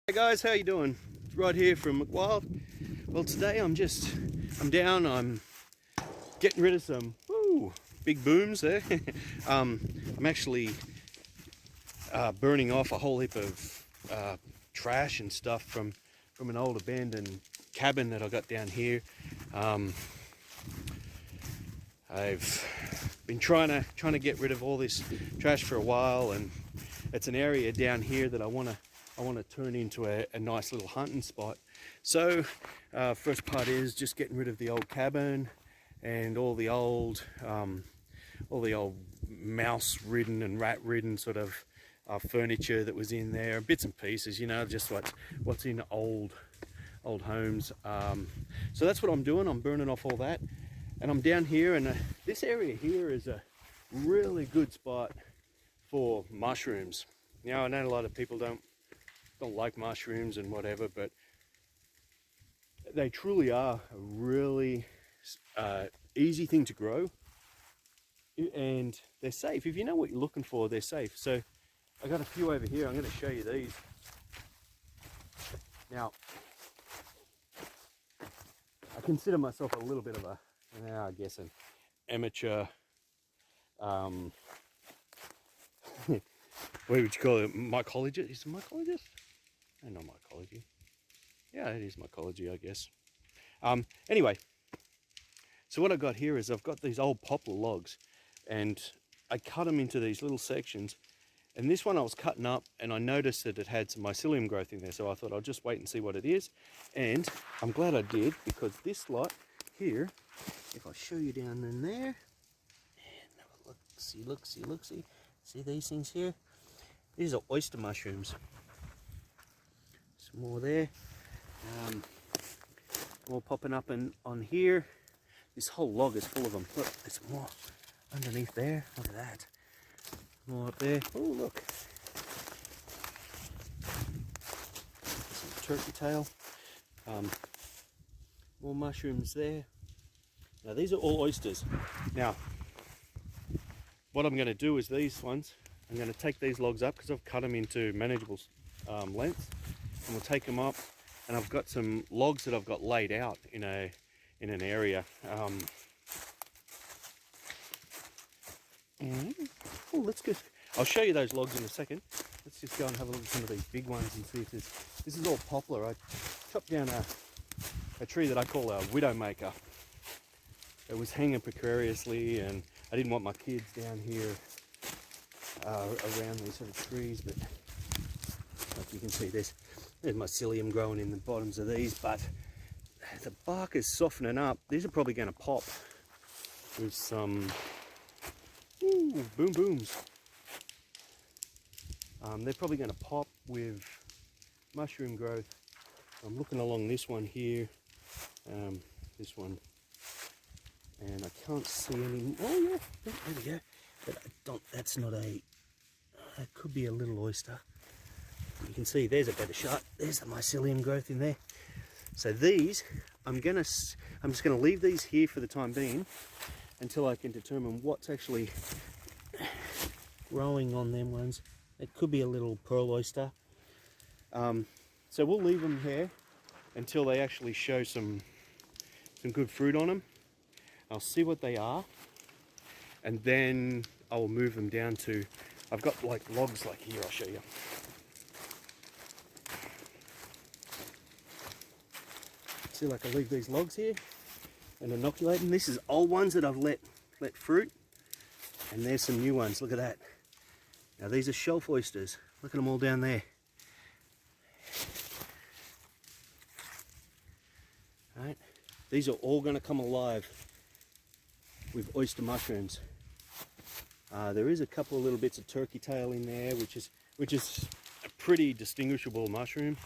Hey guys, how you doing? Right here from McWild. Well, today I'm down. I'm getting rid of some big booms there. I'm actually burning off a whole heap of trash and stuff from an old abandoned cabin that I got down here. I've been trying to get rid of all this trash for a while, and it's an area down here that I want to turn into a nice little hunting spot. So first part is just getting rid of the old cabin and all the old mouse ridden and rat ridden sort of furniture that was in there, bits and pieces, you know, just what's in old homes. So that's what I'm doing. I'm burning off all that, and I'm down here, and this area here is a really good spot for mushrooms. Now, I know a lot of people don't like mushrooms and whatever, but they truly are a really easy thing to grow, and they're safe. If you know what you're looking for, they're safe. So I got a few over here. I'm going to show you these. Now, I consider myself a little bit of I guess an amateur, what would you call it, mycologist? Is it mycologist? No, not mycology. Yeah, it is mycology, I guess. Anyway, so what I've got here is I've got these old poplar logs, and I cut them into these little sections. And this one I was cutting up, and I noticed that it had some mycelium growth in there, so I thought I'll just wait and see what it is. And I'm glad I did, because this lot here, if I show you down in there, and have a look, see these things here? These are oyster mushrooms. Some more there. More popping up on here. This whole log is full of them. Look, there's more underneath there. Look at that. More up there. Oh, look. Some turkey tail. More mushrooms there. Now, these are all oysters. Now, what I'm going to do is these ones, I'm going to take these logs up because I've cut them into manageable lengths, and we'll take them up. And I've got some logs that I've got laid out in an area. Let's go. I'll show you those logs in a second. Let's just go and have a look at some of these big ones and see if this is all poplar. I chopped down a tree that I call a widowmaker. It was hanging precariously, and I didn't want my kids down here around these sort of trees, but like you can see, there's mycelium growing in the bottoms of these, but the bark is softening up. These are probably going to pop with some boom booms. They're probably going to pop with mushroom growth. I'm looking along this one here, this one, and I can't see any. Oh yeah, there we go. But I don't. That's not a. That could be a little oyster. You can see there's a better shot. There's the mycelium growth in there. So these, I'm just gonna leave these here for the time being until I can determine what's actually growing on them ones. It could be a little pearl oyster. So we'll leave them here until they actually show some good fruit on them. I'll see what they are, and then I'll move them down to. I've got like logs like here. I'll show you. See, like I leave these logs here and inoculate them. This is old ones that I've let fruit, and there's some new ones. Look at that. Now these are shelf oysters. Look at them all down there. All right, these are all going to come alive with oyster mushrooms. There is a couple of little bits of turkey tail in there, which is a pretty distinguishable mushroom,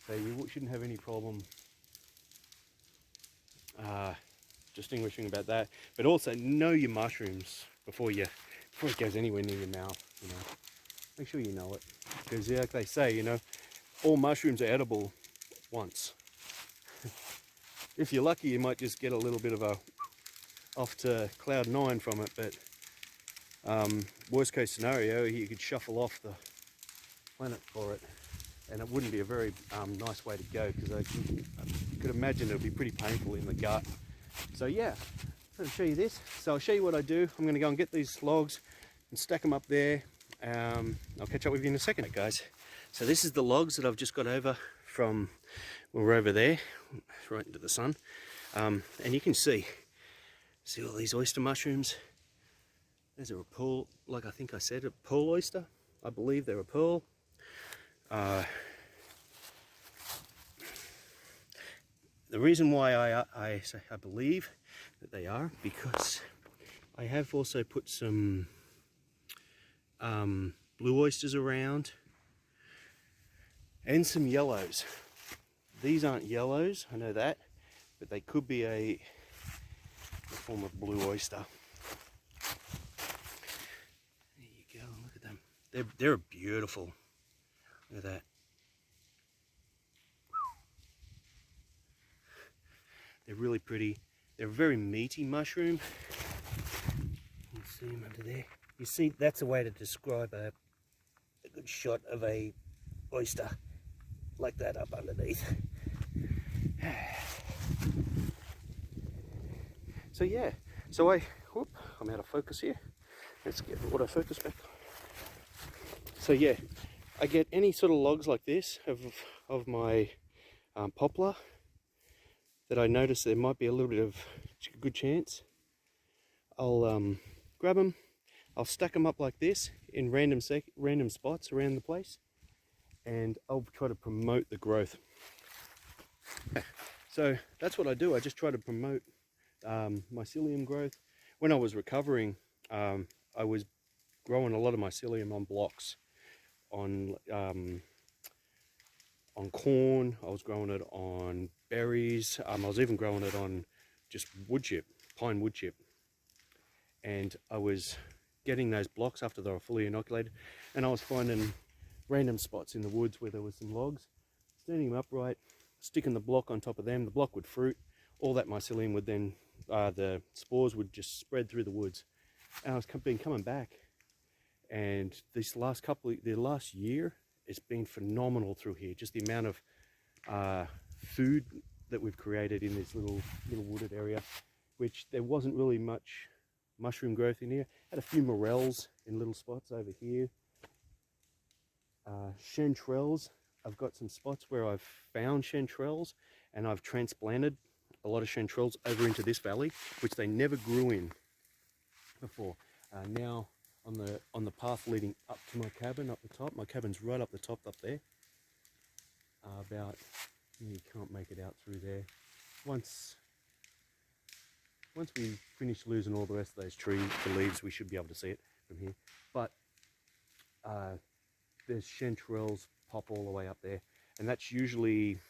so you shouldn't have any problem distinguishing about that. But also know your mushrooms before it goes anywhere near your mouth. You know, make sure you know it, because like they say, you know, all mushrooms are edible once. If you're lucky, you might just get a little bit of a off to cloud 9 from it, but worst case scenario, you could shuffle off the planet for it. and it wouldn't be a very nice way to go, because I could imagine it would be pretty painful in the gut. So yeah, I'll show you this. So I'll show you what I do. I'm going to go and get these logs and stack them up there. I'll catch up with you in a second, guys. So this is the logs that I've just got over from, we're over there, right into the sun. And you can see all these oyster mushrooms. There's a pearl, like I think I said, a pearl oyster. I believe they're a pearl. The reason why I say I believe that they are, because I have also put some blue oysters around and some yellows. These aren't yellows, I know that, but they could be a form of blue oyster. There you go, look at them. They're beautiful. Look at that. They're really pretty. They're a very meaty mushroom. You can see them under there. You see, that's a way to describe a good shot of a oyster, like that up underneath. So yeah, so I'm out of focus here. Let's get autofocus back. So yeah, I get any sort of logs like this of my poplar that I notice there might be a little bit of a good chance. I'll grab them, I'll stack them up like this in random spots around the place, and I'll try to promote the growth. So that's what I do. I just try to promote mycelium growth. When I was recovering, I was growing a lot of mycelium on blocks, on corn. I was growing it on berries. I was even growing it on just wood chip, pine wood chip. And I was getting those blocks after they were fully inoculated, and I was finding random spots in the woods where there was some logs, standing them upright, sticking the block on top of them. The block would fruit. All that mycelium would then, the spores would just spread through the woods. And I was coming back, and the last year, it's been phenomenal through here. Just the amount of food that we've created in this little wooded area, which there wasn't really much mushroom growth in here. Had a few morels in little spots over here. Chanterelles. I've got some spots where I've found chanterelles, and I've transplanted a lot of chanterelles over into this valley, which they never grew in before. Now on the path leading up to my cabin up the top, my cabin's right up the top up there. You can't make it out through there. Once we finish losing all the rest of those trees, the leaves, we should be able to see it from here. But there's chanterelles pop all the way up there, and that's usually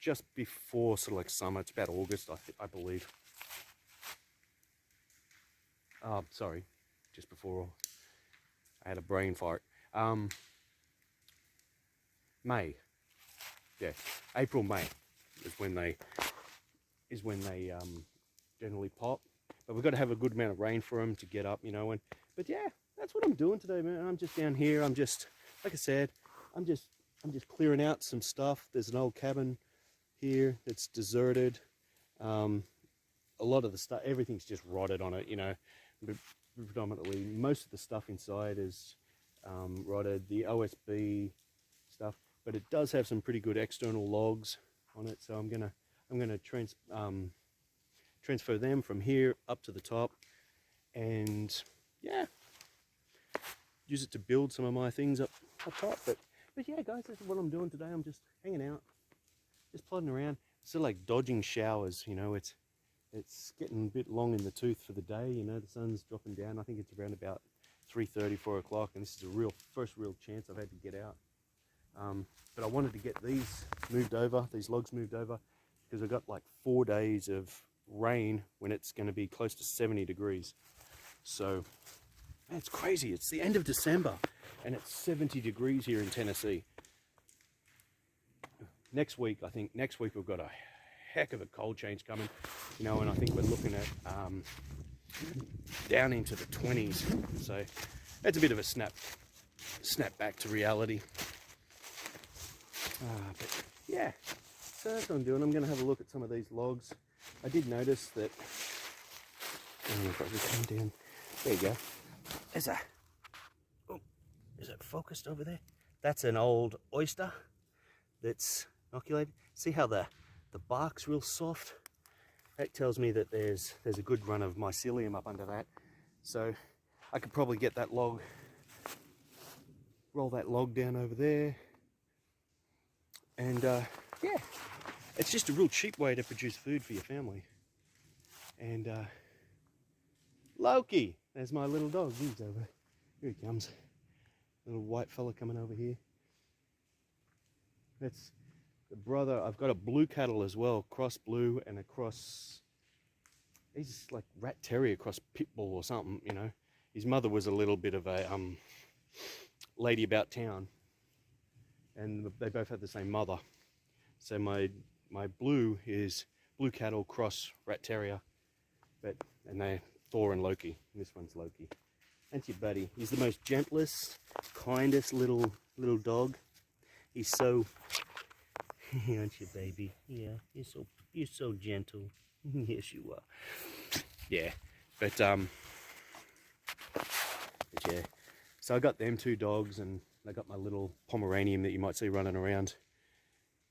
just before sort of like summer. It's about August, I believe. Sorry, just before I had a brain fart. May, yeah, April, May is when they generally pop. But we've got to have a good amount of rain for them to get up, you know. But yeah, that's what I'm doing today, man. I'm just down here. I'm just, like I said, I'm just clearing out some stuff. There's an old cabin here that's deserted. A lot of the stuff, everything's just rotted on it, you know. Predominantly, most of the stuff inside is rotted. The OSB stuff, but it does have some pretty good external logs on it. So I'm gonna transfer them from here up to the top, and yeah, use it to build some of my things up top. But yeah, guys, this is what I'm doing today. I'm just hanging out, just plodding around. Still like dodging showers, you know. It's getting a bit long in the tooth for the day, you know. The sun's dropping down. I think it's around about 3:30, 4 o'clock, and this is a first real chance I've had to get out. But I wanted to get these logs moved over, because I've got like 4 days of rain when it's going to be close to 70 degrees. So, man, it's crazy. It's the end of December, and it's 70 degrees here in Tennessee. Next week we've got a heck of a cold change coming, you know, and I think we're looking at down into the 20s. So that's a bit of a snap back to reality. But yeah, so that's what I'm doing. I'm going to have a look at some of these logs. I did notice that, if I just come down, there you go. There's a, oh, is it focused over there? That's an old oyster that's inoculated. See how the bark's real soft? That tells me that there's a good run of mycelium up under that. So I could probably get that log, roll that log down over there. And yeah, it's just a real cheap way to produce food for your family. And Loki, there's my little dog. He's over. Here he comes. Little white fella coming over here. That's the brother. I've got a blue cattle as well, cross blue and a cross. He's like rat terrier cross pit bull or something, you know. His mother was a little bit of a lady about town, and they both had the same mother. So my blue is blue cattle cross rat terrier, and they're Thor and Loki. And this one's Loki. That's your buddy. He's the most gentlest, kindest little dog. He's so, aren't you, baby? Yeah, you're so gentle. Yes, you are. Yeah, but yeah. So I got them two dogs, and I got my little Pomeranian that you might see running around.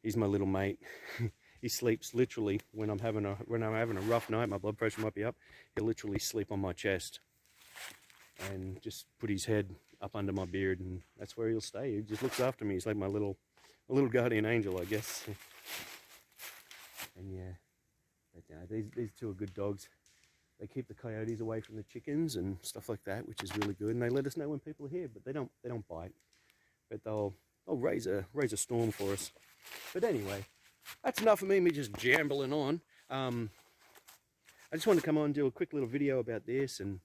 He's my little mate. He sleeps literally when I'm having a rough night. My blood pressure might be up. He'll literally sleep on my chest and just put his head up under my beard, and that's where he'll stay. He just looks after me. He's like my little guardian angel, I guess. And yeah, but these two are good dogs. They keep the coyotes away from the chickens and stuff like that, which is really good. And they let us know when people are here, but they don't bite. But they'll raise a storm for us. But anyway, that's enough of me just jambling on. I just want to come on and do a quick little video about this, and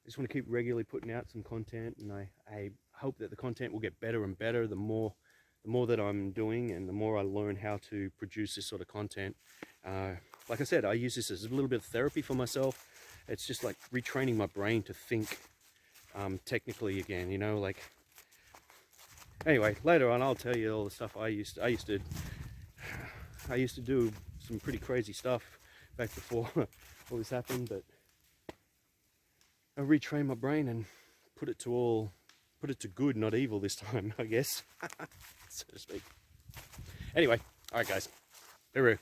I just want to keep regularly putting out some content, and I hope that the content will get better and better the more that I'm doing, and the more I learn how to produce this sort of content. Like I said, I use this as a little bit of therapy for myself. It's just like retraining my brain to think technically again, you know, like. Anyway, later on I'll tell you all the stuff I used to do some pretty crazy stuff back before all this happened, but I retrained my brain and put it to good, not evil this time, I guess, so to speak. Anyway, all right guys, hooroo.